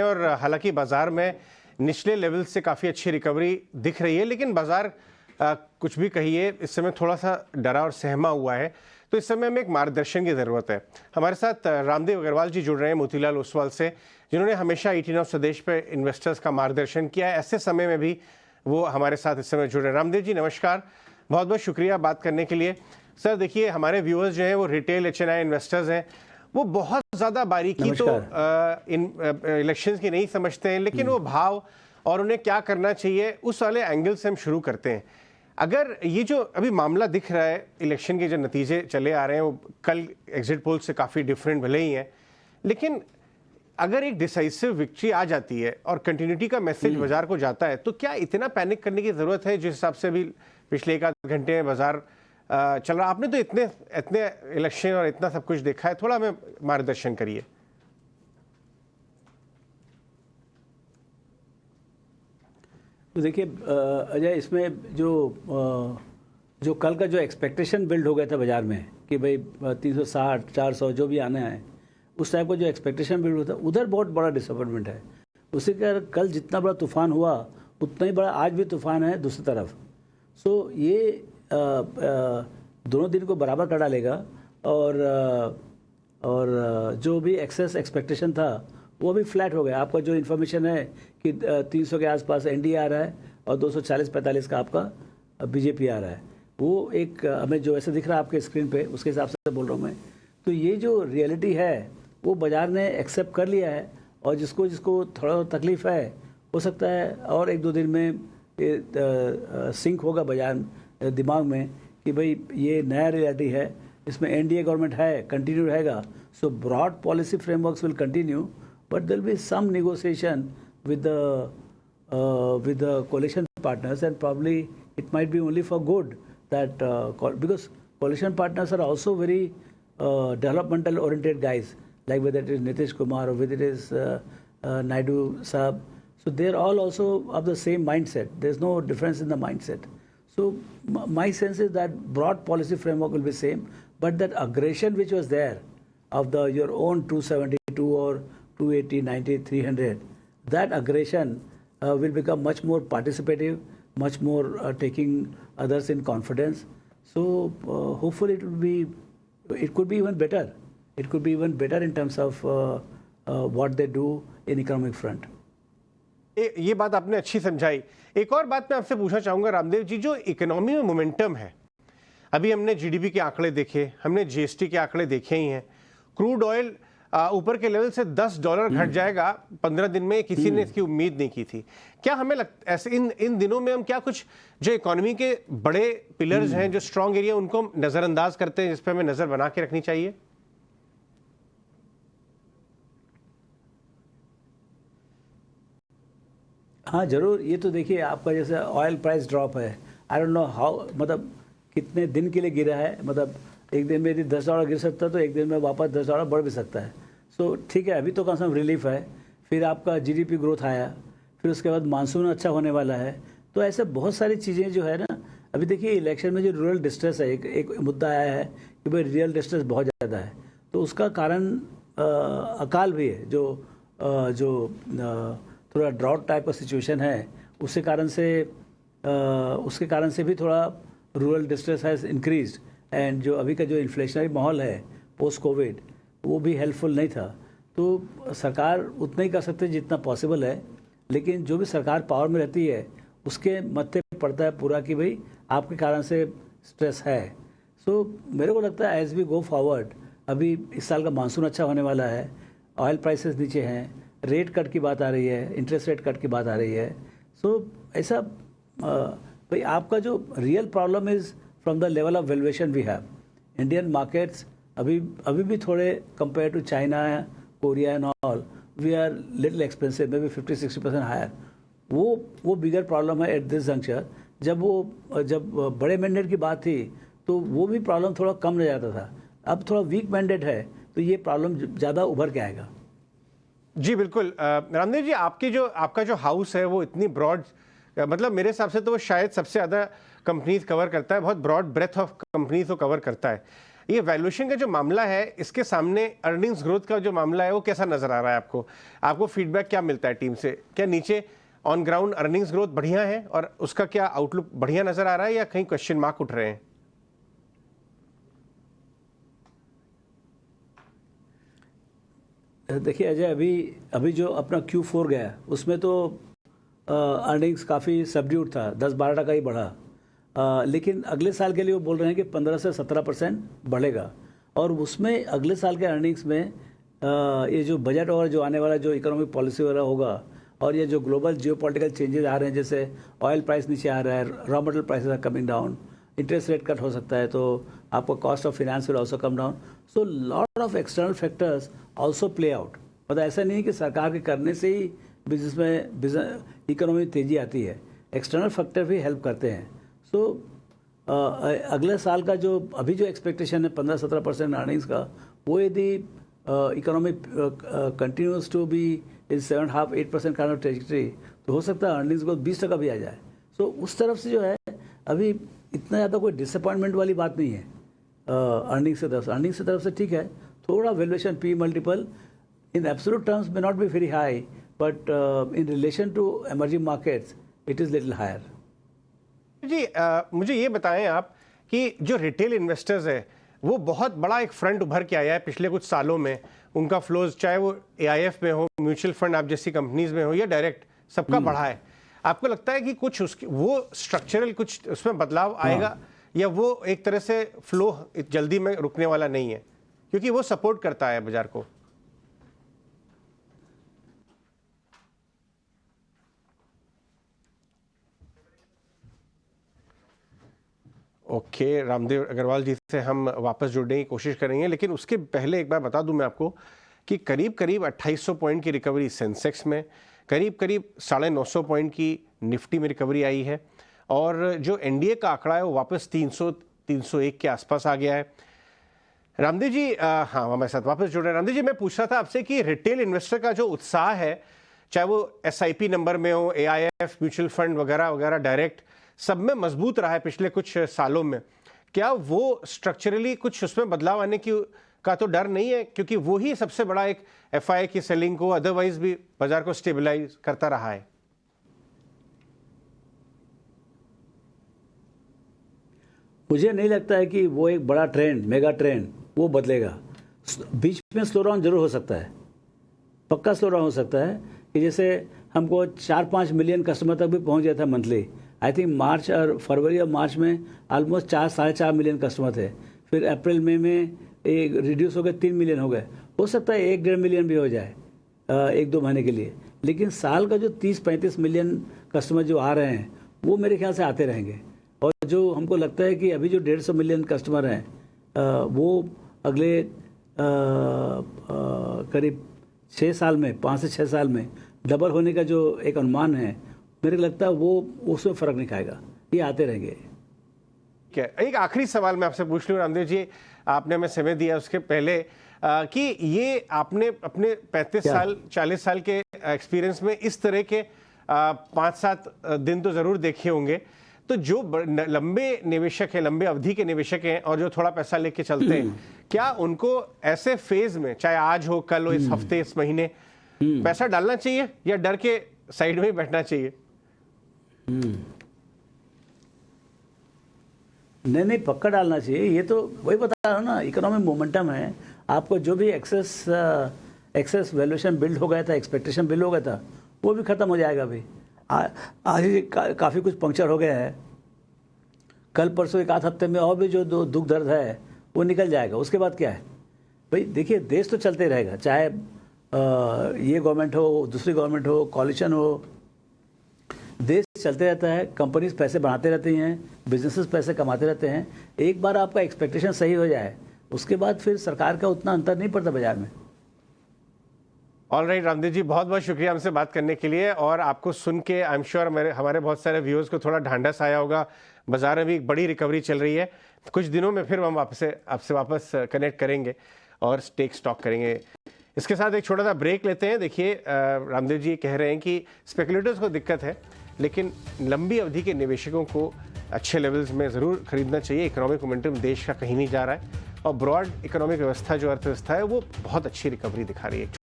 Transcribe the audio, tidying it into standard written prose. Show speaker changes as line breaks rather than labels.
और हालांकि बाजार में निचले लेवल से काफ़ी अच्छी रिकवरी दिख रही है, लेकिन बाजार कुछ भी कहिए इस समय थोड़ा सा डरा और सहमा हुआ है। तो इस समय हमें एक मार्गदर्शन की ज़रूरत है। हमारे साथ रामदेव अग्रवाल जी जुड़ रहे हैं मोतीलाल ओसवाल से, जिन्होंने हमेशा 18 ऑफ स्वदेश पे इन्वेस्टर्स का मार्गदर्शन किया है। ऐसे समय में भी वो हमारे साथ इस समय जुड़ रहे हैं। रामदेव जी नमस्कार, बहुत बहुत शुक्रिया बात करने के लिए। सर देखिए, हमारे व्यूअर्स जो हैं वो रिटेल HNI इन्वेस्टर्स हैं, वो बहुत ज़्यादा बारीकी तो इन इलेक्शंस की नहीं समझते हैं, लेकिन वो भाव और उन्हें क्या करना चाहिए उस वाले एंगल से हम शुरू करते हैं। अगर ये जो अभी मामला दिख रहा है, इलेक्शन के जो नतीजे चले आ रहे हैं वो कल एग्जिट पोल से काफ़ी डिफरेंट भले ही हैं, लेकिन अगर एक डिसाइसिव विक्ट्री आ जाती है और कंटिन्यूटी का मैसेज बाजार को जाता है, तो क्या इतना पैनिक करने की ज़रूरत है? जिस हिसाब से अभी पिछले एक आध घंटे में बाजार चल रहा, आपने तो इतने इतने इलेक्शन और इतना सब कुछ देखा है, थोड़ा हमें मार्गदर्शन करिए।
तो देखिए अजय, इसमें जो कल का जो एक्सपेक्टेशन बिल्ड हो गया था बाजार में कि भाई 360 400 जो भी आना है, उस टाइप का जो एक्सपेक्टेशन बिल्ड होता है, उधर बहुत बड़ा डिसअपॉइंटमेंट है। उसी का कल जितना बड़ा तूफान हुआ उतना ही बड़ा आज भी तूफान है दूसरी तरफ। सो ये दोनों दिन को बराबर कर डालेगा और जो भी एक्सेस एक्सपेक्टेशन था वो भी फ्लैट हो गया। आपका जो इन्फॉर्मेशन है कि 300 के आसपास एनडीए आ रहा है और 240-45 का आपका बीजेपी आ रहा है, वो एक हमें जो ऐसा दिख रहा है आपके स्क्रीन पे, उसके हिसाब से बोल रहा हूँ मैं। तो ये जो रियलिटी है वो बाज़ार ने एक्सेप्ट कर लिया है, और जिसको थोड़ा तकलीफ़ है हो सकता है और एक दो दिन में सिंक होगा बाजार दिमाग में कि भाई ये नया रियलिटी है, इसमें एनडीए गवर्नमेंट है, कंटिन्यू रहेगा। So broad policy frameworks will continue, but there will be some negotiation with the coalition partners, and probably it might be only for good that because coalition partners are also very developmental oriented guys, like whether it is Nitish Kumar or whether it is Naidu Saab. So they are all also of the same mindset. There's no difference in the mindset. So my sense is that broad policy framework will be same, but that aggression which was there of your own 272 or 280, 90, 300, that aggression will become much more participative, much more taking others in confidence. So hopefully it could be even better. It could be even better in terms of what they do in economic front.
ये बात आपने अच्छी समझाई। एक और बात मैं आपसे पूछना चाहूँगा रामदेव जी, जो इकोनॉमी में मोमेंटम है, अभी हमने जीडीपी के आंकड़े देखे, हमने जीएसटी के आंकड़े देखे ही हैं। क्रूड ऑयल ऊपर के लेवल से $10 घट जाएगा 15 दिन में, किसी ने इसकी उम्मीद नहीं की थी। क्या हमें ऐसे इन दिनों में हम क्या कुछ जो इकोनॉमी के बड़े पिलर्स हैं, जो स्ट्रॉन्ग एरिया, उनको नज़रअंदाज करते हैं, जिस पे हमें नज़र बना के रखनी चाहिए?
हाँ जरूर। ये तो देखिए, आपका जैसे ऑयल प्राइस ड्रॉप है, आई डोंट नो हाउ, मतलब कितने दिन के लिए गिरा है। मतलब एक दिन में यदि $10 गिर सकता है तो एक दिन में वापस $10 बढ़ भी सकता है। सो ठीक है, अभी तो कम से कम रिलीफ है। फिर आपका जीडीपी ग्रोथ आया, फिर उसके बाद मानसून अच्छा होने वाला है। तो ऐसे बहुत सारी चीज़ें जो है ना, अभी देखिए इलेक्शन में जो रूरल डिस्ट्रेस है, एक मुद्दा आया है कि भाई रियल डिस्ट्रेस बहुत ज़्यादा है। तो उसका कारण अकाल भी है, जो थोड़ा ड्राउट टाइप का सिचुएशन है, उसके कारण से भी थोड़ा rural distress has increased. And जो अभी का जो इन्फ्लेशनरी माहौल है पोस्ट कोविड, वो भी हेल्पफुल नहीं था। तो सरकार उतना ही कर सकते हैं जितना पॉसिबल है, लेकिन जो भी सरकार पावर में रहती है उसके मत्थे पड़ता है पूरा कि भाई आपके कारण से स्ट्रेस है। सो मेरे को लगता है एज वी गो फॉरवर्ड, अभी इस साल का मानसून अच्छा होने वाला है, ऑयल प्राइसेस नीचे हैं, रेट कट की बात आ रही है, इंटरेस्ट रेट कट की बात आ रही है। सो ऐसा भाई आपका जो real problem is from the level of valuation we have. Indian markets अभी भी थोड़े compared to China, Korea and all, we are little expensive, maybe 50-60% higher. वो bigger problem है at this juncture. जब बड़े मैंडेट की बात थी तो वो भी प्रॉब्लम थोड़ा कम रह जाता था। अब थोड़ा वीक मैंडेट है तो ये प्रॉब्लम ज़्यादा उभर के आएगा।
जी बिल्कुल। रामदेव जी, आपका जो हाउस है वो इतनी ब्रॉड, मतलब मेरे हिसाब से तो वो शायद सबसे ज़्यादा कंपनीज कवर करता है, बहुत ब्रॉड ब्रेथ ऑफ कंपनीज को कवर करता है। ये वैल्यूएशन का जो मामला है, इसके सामने अर्निंग्स ग्रोथ का जो मामला है वो कैसा नजर आ रहा है आपको? आपको फीडबैक क्या मिलता है टीम से? क्या नीचे ऑन ग्राउंड अर्निंग्स ग्रोथ बढ़िया है और उसका क्या आउटलुक बढ़िया नजर आ रहा है या कहीं क्वेश्चन मार्क उठ रहे हैं?
देखिए अजय, अभी जो अपना Q4 गया उसमें तो अर्निंग्स काफ़ी सबड्यूड था, 10-12% ही बढ़ा। लेकिन अगले साल के लिए वो बोल रहे हैं कि 15 से 17% बढ़ेगा। और उसमें अगले साल के अर्निंग्स में ये जो बजट और जो आने वाला जो इकोनॉमिक पॉलिसी वगैरह होगा और ये जो ग्लोबल जियोपॉलिटिकल चेंजेस आ रहे हैं, जैसे ऑयल प्राइस नीचे आ रहा है, raw material prices are coming down, interest rate cut हो सकता है, तो आपका cost of finance will also come down. So lot of external factors also play out. मतलब ऐसा नहीं है कि सरकार के करने से ही बिजनेस इकोनॉमी में तेज़ी आती है, एक्सटर्नल फैक्टर भी हेल्प करते हैं। सो अगले साल का जो अभी जो एक्सपेक्टेशन है 15-17% अर्निंग्स का, वो यदि economy continues to be in 7.5-8% kind of trajectory, तो हो सकता है अर्निंग्स ग्रोथ 20% भी आ जाए। सो उस तरफ से जो है अभी इतना ज़्यादा कोई डिसअपॉइंटमेंट वाली बात नहीं है अर्निंग्स की तरफ से। अर्निंग्स की तरफ से ठीक है, थोड़ा valuation P multiple in absolute terms में not be very high, but in relation to emerging markets it is little higher.
जी मुझे ये बताएं आप कि जो रिटेल इन्वेस्टर्स है वो बहुत बड़ा एक फ्रंट उभर के आया है पिछले कुछ सालों में। उनका फ्लोज चाहे वो AIF में हो, म्यूचुअल फंड आप जैसी कंपनीज में हो या डायरेक्ट, सबका बढ़ा है। आपको लगता है कि कुछ उसकी वो स्ट्रक्चरल कुछ उसमें बदलाव आएगा या वो एक तरह से फ्लो जल्दी में रुकने वाला नहीं है, क्योंकि वो सपोर्ट करता है बाजार को? ओके, रामदेव अग्रवाल जी से हम वापस जुड़ने की कोशिश करेंगे, लेकिन उसके पहले एक बार बता दूं मैं आपको कि करीब करीब 2800 पॉइंट की रिकवरी सेंसेक्स में, करीब करीब 950 पॉइंट की निफ्टी में रिकवरी आई है और जो NDA का आंकड़ा है वो वापस 301 के आसपास आ गया है। रामदेव जी हाँ, हमारे साथ वापस जुड़ रहे हैं। रामदेव जी, मैं पूछ रहा था आपसे कि रिटेल इन्वेस्टर का जो उत्साह है, चाहे वो SIP नंबर में हो, AIF, म्यूचुअल फंड वगैरह वगैरह, डायरेक्ट, सब में मजबूत रहा है पिछले कुछ सालों में। क्या वो स्ट्रक्चरली कुछ उसमें बदलाव आने की का तो डर नहीं है, क्योंकि वो ही सबसे बड़ा एक FI की सेलिंग को, अदरवाइज भी बाजार को स्टेबलाइज करता रहा है?
मुझे नहीं लगता है कि वो एक बड़ा ट्रेंड, मेगा ट्रेंड वो बदलेगा। बीच में स्लो डाउन जरूर हो सकता है, पक्का स्लो डाउन हो सकता है कि जैसे हमको 4-5 मिलियन कस्टमर तक भी पहुंच गया था मंथली। आई थिंक मार्च और फरवरी और मार्च में ऑलमोस्ट 4-4.5 मिलियन कस्टमर थे। फिर अप्रैल मई में एक रिड्यूस हो गए, 3 मिलियन हो गए। हो सकता है 1-1.5 मिलियन भी हो जाए 1-2 महीने के लिए। लेकिन साल का जो 30-35 मिलियन कस्टमर जो आ रहे हैं वो मेरे ख्याल से आते रहेंगे। और जो हमको लगता है कि अभी जो 150 मिलियन कस्टमर हैं वो अगले करीब 6 साल में, 5 से 6 साल में डबल होने का जो एक अनुमान है, मेरे को लगता है वो उसमें फ़र्क नहीं खाएगा, ये आते रहेंगे।
क्या एक आखिरी सवाल मैं आपसे पूछ लूँ रामदेव जी, आपने हमें समय दिया उसके पहले कि ये आपने अपने 35 साल 40 साल के एक्सपीरियंस में इस तरह के 5-7 दिन तो ज़रूर देखे होंगे। तो जो लंबे निवेशक हैं, लंबे अवधि के निवेशक हैं और जो थोड़ा पैसा लेके चलते हैं, क्या उनको ऐसे फेज में, चाहे आज हो, कल हो, इस हफ्ते, इस महीने, पैसा डालना चाहिए या डर के साइड में ही बैठना चाहिए?
नहीं, पक्का डालना चाहिए। ये तो वही बता रहा हूँ ना, इकोनॉमिक मोमेंटम है। आपको जो भी एक्सेस वैल्यूएशन बिल्ड हो गया था, एक्सपेक्टेशन बिल्ड हो गया था, वो भी खत्म हो जाएगा। अभी आज ही काफ़ी कुछ पंक्चर हो गया है। कल परसों 1 आध हफ्ते में और भी जो दुख दर्द है वो निकल जाएगा। उसके बाद क्या है भाई, देखिए देश तो चलते रहेगा, चाहे ये गवर्नमेंट हो, दूसरी गवर्नमेंट हो, कॉलिशन हो, देश चलते रहता है। कंपनीज पैसे बनाते रहती हैं, बिजनेसेस पैसे कमाते रहते हैं। एक बार आपका एक्सपेक्टेशन सही हो जाए, उसके बाद फिर सरकार का उतना अंतर नहीं पड़ता बाजार में।
ऑल राइट रामदेव जी, बहुत बहुत शुक्रिया हमसे बात करने के लिए। और आपको सुन के आई एम श्योर हमारे बहुत सारे व्यूअर्स को थोड़ा ढांढस आया होगा। बाजार में भी एक बड़ी रिकवरी चल रही है। कुछ दिनों में फिर हम आपसे वापस कनेक्ट करेंगे और टेक स्टॉक करेंगे। इसके साथ एक छोटा सा ब्रेक लेते हैं। देखिए रामदेव जी कह रहे हैं कि स्पेकुलेटर्स को दिक्कत है, लेकिन लंबी अवधि के निवेशकों को अच्छे लेवल्स में ज़रूर खरीदना चाहिए। इकोनॉमिक मोमेंटम देश का कहीं नहीं जा रहा है और ब्रॉड इकोनॉमिक व्यवस्था जो अर्थव्यवस्था है वो बहुत अच्छी रिकवरी दिखा रही है।